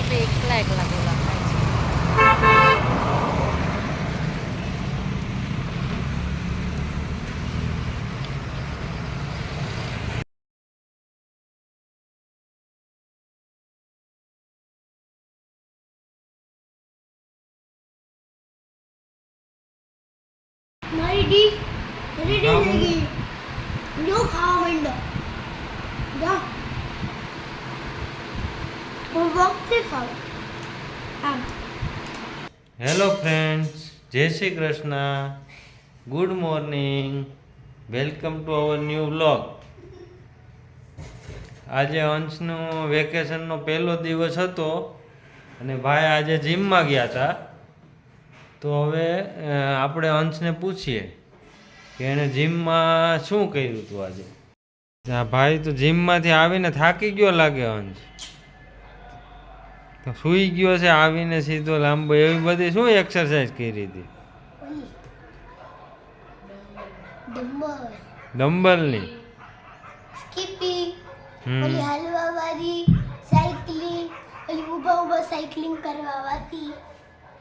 બે એકલા એકલા ગોલા ખાય છે. મારી ડી રેડી થઈ ગઈ. નો ખાવા માંડો. જા. હું વખતે ખાવ. આમ. હેલો ફ્રેન્ડ્સ, જય Shri Krishna, good morning, welcome to our new vlog. આજે અંશનું વેકેશનનો પહેલો દિવસ હતો અને ભાઈ આજે જીમમાં ગયા હતા. તો હવે આપણે અંશને પૂછીએ કે એણે જીમમાં શું કર્યું હતું આજે. ભાઈ તો જીમમાંથી આવીને થાકી ગયો લાગે અંશ, તો સૂઈ ગયો છે આવીને સીધો લાંબો. એવી બધી શું એક્સરસાઇઝ કરી હતી? ડમ્બલની, સ્કીપિંગ, ઓલી હાલવા વાળી, સાયકલિંગ, ઓલી ઊભા ઊભા સાયકલિંગ કરવા વાળી.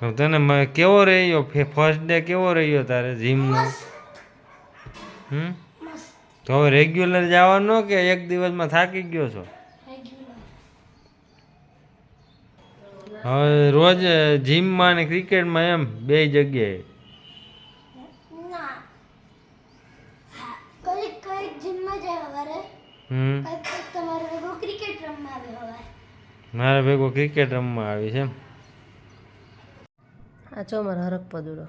તો તને કેવો રહ્યો ફર્સ્ટ ડે? કેવો રહ્યો તારે જીમનો? તો હવે રેગ્યુલર જવાનો કે એક દિવસમાં થાકી ગયો છો? હવે રોજ જીમમાં ને ક્રિકેટમાં એમ બે જગ્યાએ? ના, કઈ કઈ જીમમાં જાય હવારે, કઈ તમારે ભેગો ક્રિકેટ રમવા આવે હવારે. મારા ભેગો ક્રિકેટ રમવા આવી છે એમ? આ જો મારો હરક પદુડો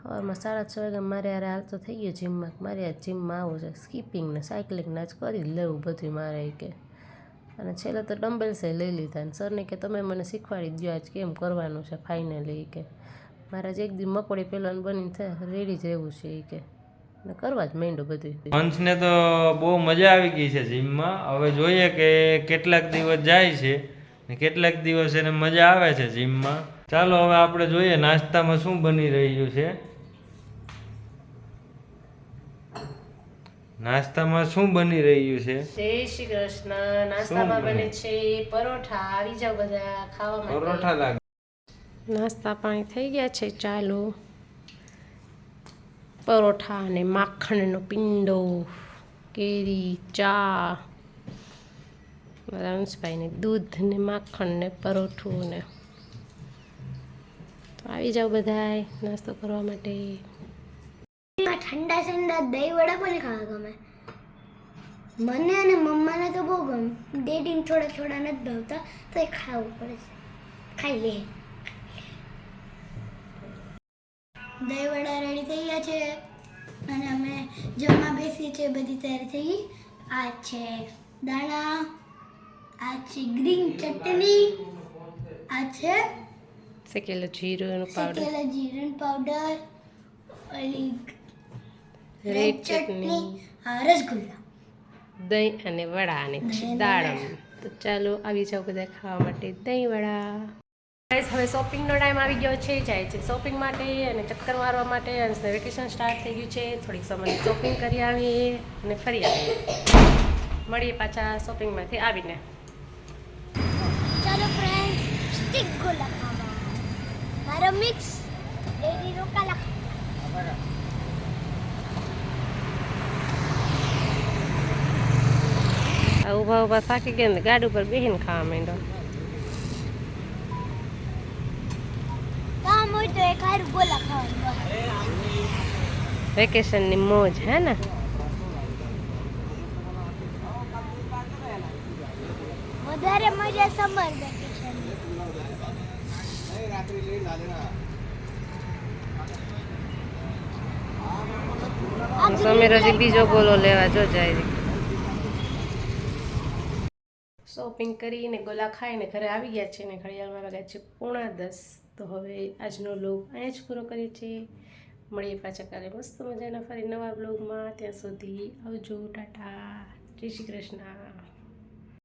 સવારમાં 6:30 વાગે મારે યારે હાલતો થઈ ગયો જીમમાં. મારે આ જીમમાં આવું છે, સ્કીપિંગ ને સાયકલિંગ ને જ કરી લેવું બધું મારે કે. અને છેલ્લે તો ડમ્બલ્સે લઈ લીધા ને સરને કે તમે મને શીખવાડી દો આજ કેમ કરવાનું છે ફાઇનલી કે. મારે આજ એક દી મકોડી પહેલાં બનીને થાય રેડી જ રહેવું છે એ કે, ને કરવા જ માંડ્યું બધું. અંશને તો બહુ મજા આવી ગઈ છે જીમમાં. હવે જોઈએ કે કેટલાક દિવસ જાય છે ને કેટલાક દિવસ એને મજા આવે છે જીમમાં. ચાલો હવે આપણે જોઈએ નાસ્તામાં શું બની રહ્યું છે. નાસ્તામાં શું બની રહ્યું છે? જય શ્રી કૃષ્ણ. નાસ્તામાં બને છે પરોઠા. આવી જાવ બધા ખાવા માટે. પરોઠા લાગે. નાસ્તા પાણી થઈ ગયા છે ચાલુ. પરોઠા ને માખણનો પિંડો, કેરી, ચા, મારા અંશભાઈને દૂધ ને માખણ ને પરોઠું ને. તો આવી જાવ બધાય નાસ્તો કરવા માટે. ઠંડા ઠંડા દહીં વડા પણ ખાવા ગમે મને, અને મમ્માને તો બહુ ગમે. ડેડીને થોડા થોડા નથી ભાવતા તો એ ખાવું પડે છે. ખાઈ લે. દહીં વડા રેડી થઈ ગયા છે અને અમે જમવા બેસી છે. બધી તૈયારી થઈ ગઈ. આ છે દાણા, આ છે ગ્રીન ચટણી, આ છે શેકેલો જીરું પાવડર, શેકેલા જીરું પાવડર, ઓલી રેડ ચટણી, આ રસગુલ્લા, દહીં અને વડા અને દાડમ. તો ચાલો આવી જાવ બધા ખાવા માટે દહીં વડા. હવે શોપિંગનો ટાઈમ આવી ગયો છે. જાય છે શોપિંગ માટે અને ચક્કર મારવા માટે. અને વેકેશન સ્ટાર્ટ થઈ ગયું છે. થોડીક સમય શોપિંગ કરી આવીએ અને ફરી આવીએ. મળીએ પાછા શોપિંગમાંથી આવીને. ચાલો ફ્રેન્ડ, સ્ટીક ગોલા ખાવા. મારો મિક્સ ડેરી રોકાલા. ઊભા ઊભા થાકી ગયા ને ગાડી ઉપર બેસીને ખાવા માંડ્યો. કામ હોય તો એક હારું ગોલા ખાવાનું. વેકેશનની મોજ હે ને. વધારે મજા સમર વેકેશન. સમીર હજી બીજો ગોલો લેવા જો જાય. શોપિંગ કરીને ગોલા ખાઈને ઘરે આવી ગયા છે ને ઘડિયાળમાં વાગ્યા છે 9:30. તો હવે આજનો વ્લોગ અહીંયા જ પૂરો કરીએ છીએ. મળીએ પાછા કાલે મસ્ત મજાના ફરી નવા વ્લોગમાં. ત્યાં સુધી આવજો, ટાટા, જય શ્રી કૃષ્ણ.